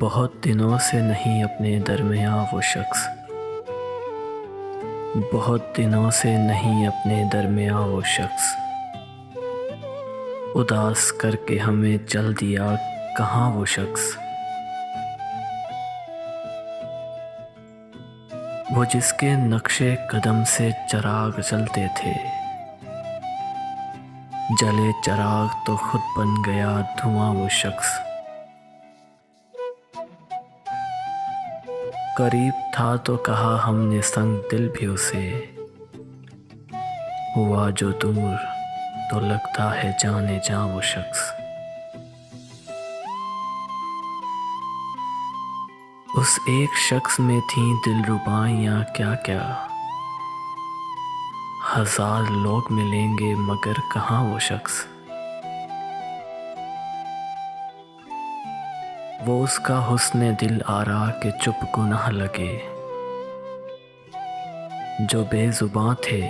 बहुत दिनों से नहीं अपने दरमियाँ वो शख्स, बहुत दिनों से नहीं अपने दरमियाँ वो शख्स, उदास करके हमें चल दिया कहाँ वो शख्स। वो जिसके नक्शे कदम से चिराग जलते थे, जले चिराग तो खुद बन गया धुआं वो शख्स। करीब था तो कहा हमने संग दिल भी उसे, हुआ जो दूर तो लगता है जाने जा वो शख्स। उस एक शख्स में थी दिलरुबाइयाँ क्या क्या, हजार लोग मिलेंगे मगर कहाँ वो शख्स। वो उसका हुस्ने दिल आरा के चुप गुनाह लगे, जो बेजुबां थे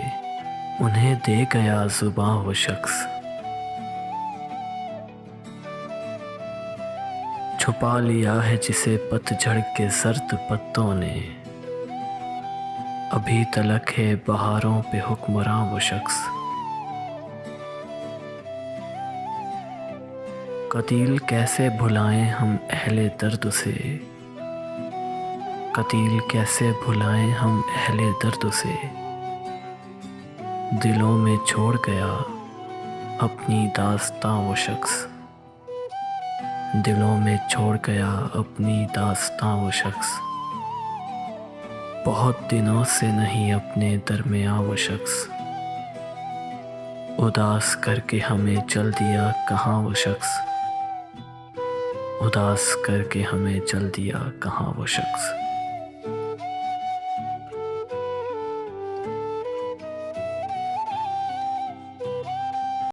उन्हें दे गया जुबां वो शख्स। छुपा लिया है जिसे पतझड़ के सर्द पत्तों ने, अभी तलक है बहारों पे हुक्मरां वो शख्स। कतील कैसे भुलाएं हम अहले दर्द से, कतील कैसे भुलाएं हम अहले दर्द से, दिलों में छोड़ गया अपनी दास्तां वो शख्स। दिलों में छोड़ गया अपनी दास्तां वो शख्स, बहुत दिनों से नहीं अपने दरमियाँ वो शख्स, उदास करके हमें चल दिया कहाँ वो शख्स। उदास करके हमें चल दिया कहाँ वो शख्स।